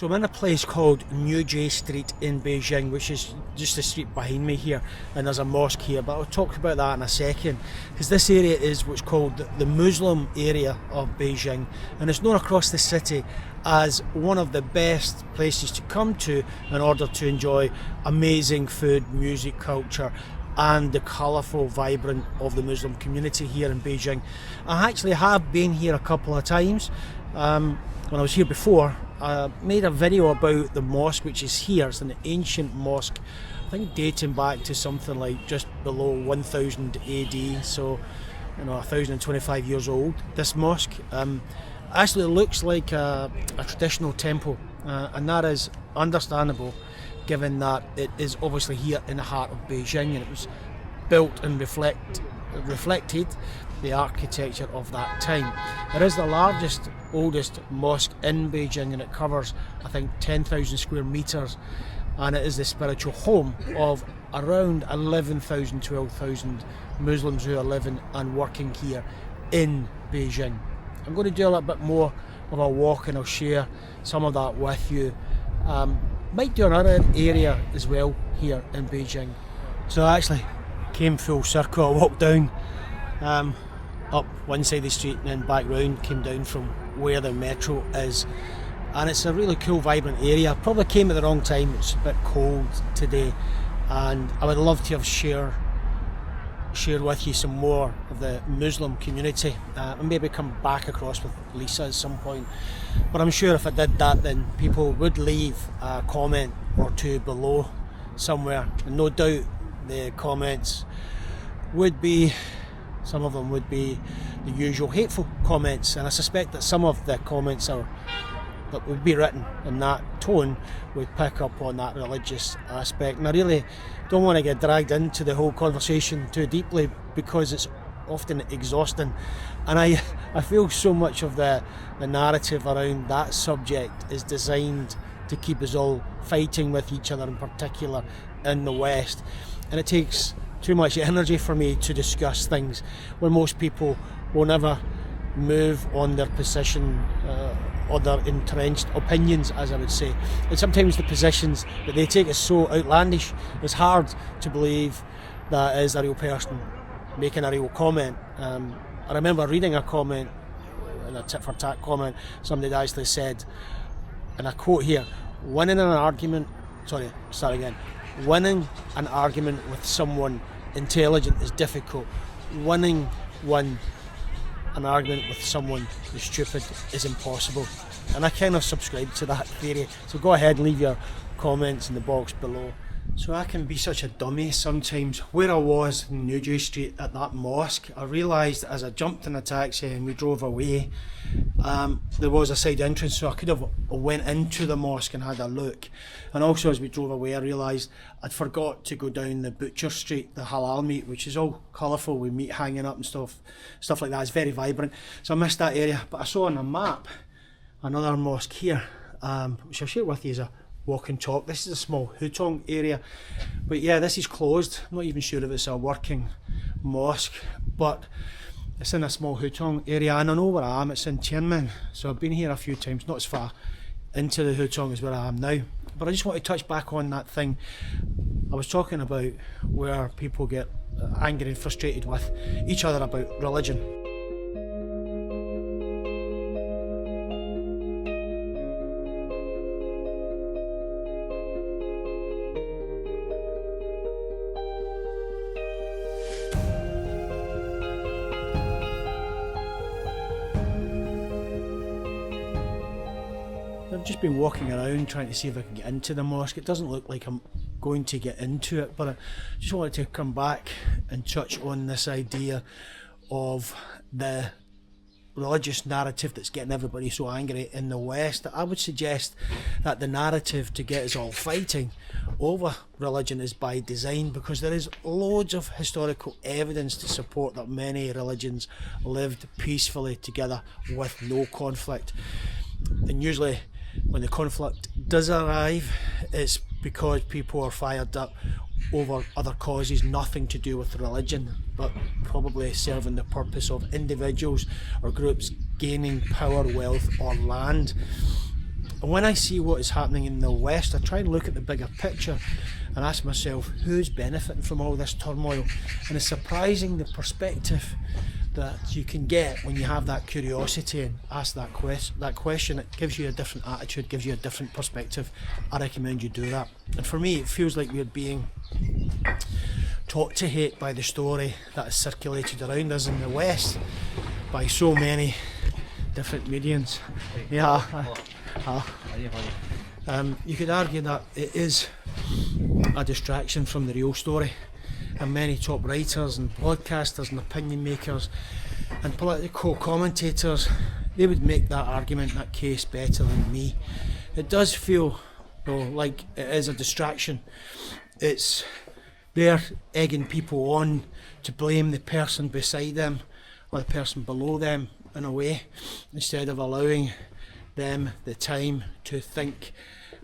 So I'm in a place called Niujie Street in Beijing, which is just the street behind me here, and there's a mosque here, but I'll talk about that in a second, because this area is what's called the Muslim area of Beijing, and it's known across the city as one of the best places to come to in order to enjoy amazing food, music, culture, and the colourful, vibrant of the Muslim community here in Beijing. I actually have been here a couple of times. When I was here before, I made a video about the mosque which is here. It's an ancient mosque, I think dating back to something like just below 1000 AD, so 1025 years old. This mosque actually looks like a traditional temple, and that is understandable given that it is obviously here in the heart of Beijing, and it was built and reflected the architecture of that time. It is the largest, oldest mosque in Beijing, and it covers, I think, 10,000 square metres, and it is the spiritual home of around 11,000, 12,000 Muslims who are living and working here in Beijing. I'm going to do a little bit more of a walk, and I'll share some of that with you. Might do another area as well here in Beijing. So I actually came full circle. I walked down up one side of the street and then back round, came down from where the metro is, and it's a really cool, vibrant area. Probably came at the wrong time. It's a bit cold today, and I would love to have share with you some more of the Muslim community, and maybe come back across with Lisa at some point. But I'm sure if I did that, then people would leave a comment or two below somewhere, and no doubt the comments would be, some of them would be the usual hateful comments, and I suspect that some of the comments that would be written in that tone would pick up on that religious aspect, and I really don't want to get dragged into the whole conversation too deeply because it's often exhausting, and I feel so much of the narrative around that subject is designed to keep us all fighting with each other, in particular in the West, and it takes too much energy for me to discuss things when most people will never move on their position or their entrenched opinions, as I would say. And sometimes the positions that they take is so outlandish, it's hard to believe that is a real person making a real comment. I remember reading a comment, a tit for tat comment, somebody actually said, and I quote here, winning an argument with someone intelligent is difficult. Winning an argument with someone who's stupid is impossible. And I kind of subscribe to that theory. So go ahead and leave your comments in the box below. So I can be such a dummy sometimes. Where I was in Niujie Street at that mosque, I realised as I jumped in a taxi and we drove away, there was a side entrance, so I could have went into the mosque and had a look. And also as we drove away, I realised I'd forgot to go down the butcher street, the halal meat, which is all colourful with meat hanging up and stuff like that. It's very vibrant. So I missed that area, but I saw on a map another mosque here, which I'll share with you as a walk and talk. This is a small Hutong area, but yeah, this is closed. I'm not even sure if it's a working mosque, but it's in a small Hutong area, and I know where I am. It's in Qianmen, so I've been here a few times, not as far into the Hutong as where I am now. But I just want to touch back on that thing I was talking about, where people get angry and frustrated with each other about religion. I've just been walking around trying to see if I can get into the mosque. It doesn't look like I'm going to get into it, but I just wanted to come back and touch on this idea of the religious narrative that's getting everybody so angry in the West. I would suggest that the narrative to get us all fighting over religion is by design, because there is loads of historical evidence to support that many religions lived peacefully together with no conflict. And usually when the conflict does arrive, it's because people are fired up over other causes, nothing to do with religion, but probably serving the purpose of individuals or groups gaining power, wealth or land. And when I see what is happening in the West, I try and look at the bigger picture and ask myself, who's benefiting from all this turmoil? And it's surprising the perspective that you can get when you have that curiosity and ask that question. It gives you a different attitude, gives you a different perspective. I recommend you do that. And for me, it feels like we're being taught to hate by the story that is circulated around us in the West by so many different mediums. You could argue that it is a distraction from the real story, and many top writers and podcasters and opinion makers and political commentators, they would make that argument, that case, better than me. It does feel though like it is a distraction. They're egging people on to blame the person beside them or the person below them in a way, instead of allowing them the time to think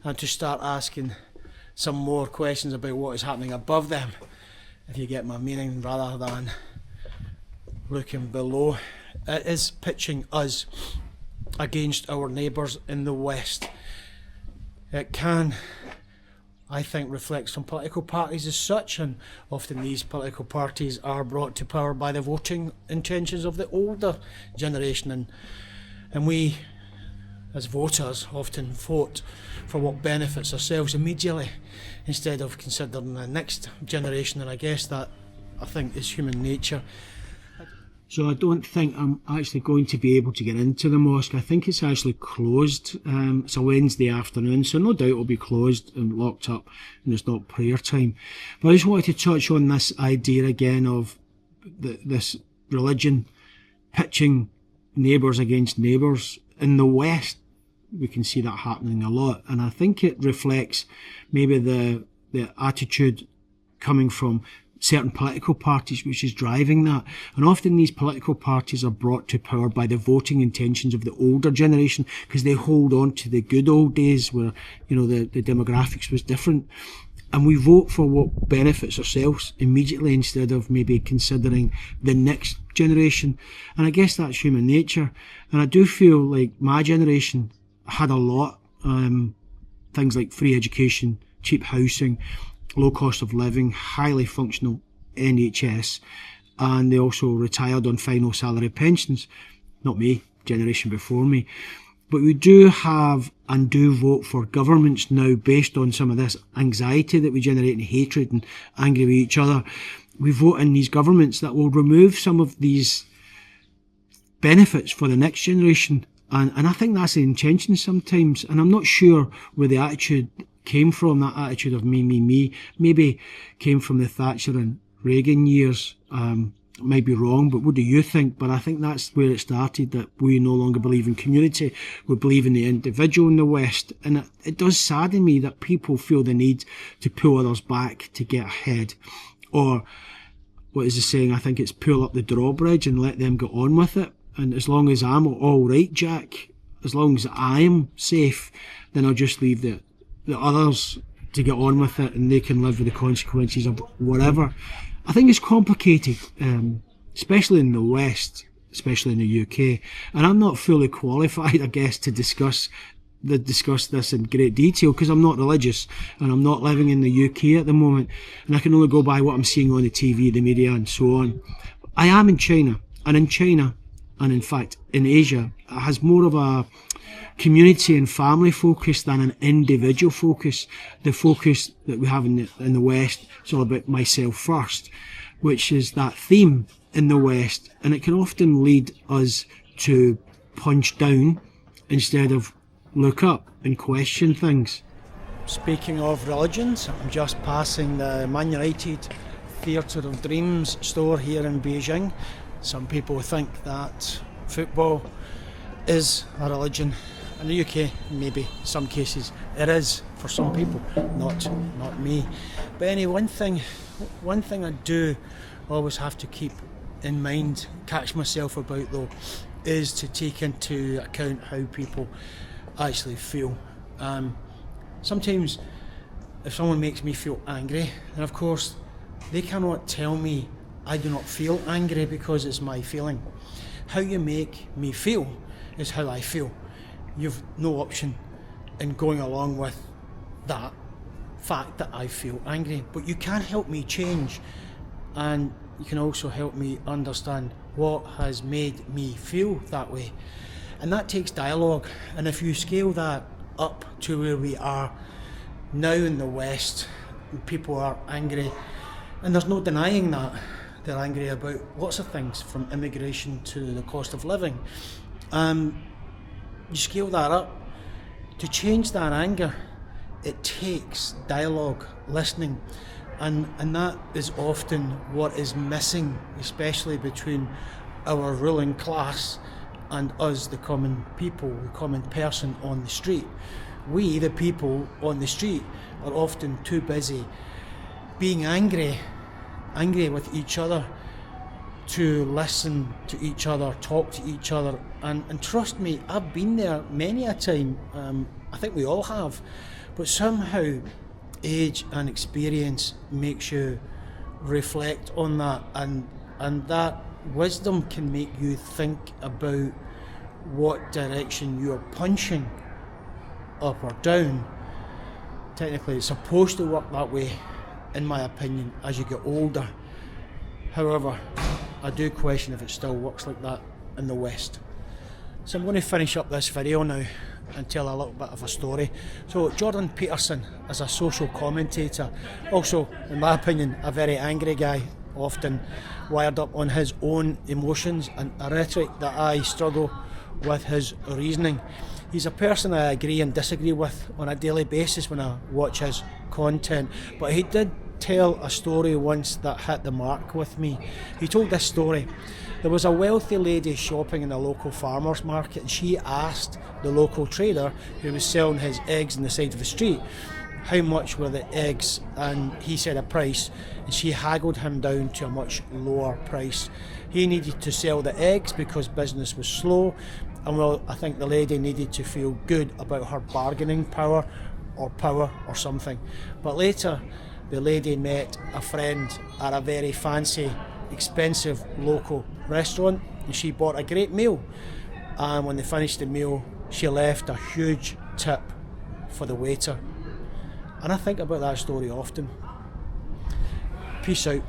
and to start asking some more questions about what is happening above them, if you get my meaning, rather than looking below. It is pitching us against our neighbours in the West. It can, I think, reflect some political parties as such, and often these political parties are brought to power by the voting intentions of the older generation, and we as voters often vote for what benefits ourselves immediately instead of considering the next generation, and I guess that, I think, is human nature. So I don't think I'm actually going to be able to get into the mosque. I think it's actually closed. It's a Wednesday afternoon, so no doubt it'll be closed and locked up and it's not prayer time. But I just wanted to touch on this idea again of this religion pitching neighbours against neighbours. In the West, we can see that happening a lot, and I think it reflects maybe the attitude coming from certain political parties which is driving that. And often these political parties are brought to power by the voting intentions of the older generation, because they hold on to the good old days where, you know, the demographics was different, and we vote for what benefits ourselves immediately instead of maybe considering the next generation. And I guess that's human nature, and I do feel like my generation had a lot, things like free education, cheap housing, low cost of living, highly functional NHS, and they also retired on final salary pensions. Not me, generation before me. But we do have and do vote for governments now based on some of this anxiety that we generate and hatred and angry with each other. We vote in these governments that will remove some of these benefits for the next generation. And I think that's the intention sometimes. And I'm not sure where the attitude came from, that attitude of me. Maybe came from the Thatcher and Reagan years. Might be wrong, but what do you think? But I think that's where it started, that we no longer believe in community. We believe in the individual in the West. And it does sadden me that people feel the need to pull others back to get ahead. Or, what is the saying? I think it's pull up the drawbridge and let them get on with it. And as long as I'm all right, Jack, as long as I am safe, then I'll just leave the others to get on with it, and they can live with the consequences of whatever. I think it's complicated, especially in the West, especially in the UK. And I'm not fully qualified, I guess, to discuss this in great detail, because I'm not religious and I'm not living in the UK at the moment, and I can only go by what I'm seeing on the TV, the media and so on. I am in China, and in China, and in fact in Asia, it has more of a community and family focus than an individual focus. The focus that we have in the West, it's all about myself first, which is that theme in the West, and it can often lead us to punch down instead of look up and question things. Speaking of religions, I'm just passing the Man United Theatre of Dreams store here in Beijing. Some people think that football is a religion. In the UK, maybe some cases it is for some people, not me. But anyway, one thing I do always have to keep in mind, catch myself about though, is to take into account how people actually feel. Sometimes if someone makes me feel angry, and of course they cannot tell me I do not feel angry because it's my feeling. How you make me feel is how I feel. You've no option in going along with that fact that I feel angry. But you can help me change, and you can also help me understand what has made me feel that way. And that takes dialogue. And if you scale that up to where we are now in the West, people are angry, and there's no denying that. They're angry about lots of things, from immigration to the cost of living. You scale that up. To change that anger, it takes dialogue, listening, and that is often what is missing, especially between our ruling class and us, the common people, the common person on the street. We, the people on the street, are often too busy being angry with each other to listen to each other, talk to each other, and trust me, I've been there many a time. I think we all have, but somehow age and experience makes you reflect on that, and that wisdom can make you think about what direction you're punching, up or down. Technically, it's supposed to work that way, in my opinion, as you get older. However, I do question if it still works like that in the West. So I'm going to finish up this video now and tell a little bit of a story. So Jordan Peterson is a social commentator, also, in my opinion, a very angry guy, often wired up on his own emotions and a rhetoric that I struggle with his reasoning. He's a person I agree and disagree with on a daily basis when I watch his content, but he did tell a story once that hit the mark with me. He told this story. There was a wealthy lady shopping in a local farmer's market, and she asked the local trader who was selling his eggs on the side of the street how much were the eggs, and he said a price, and she haggled him down to a much lower price. He needed to sell the eggs because business was slow, and well, I think the lady needed to feel good about her bargaining power or something. But later the lady met a friend at a very fancy, expensive local restaurant, and she bought a great meal, and when they finished the meal she left a huge tip for the waiter. And I think about that story often. Peace out.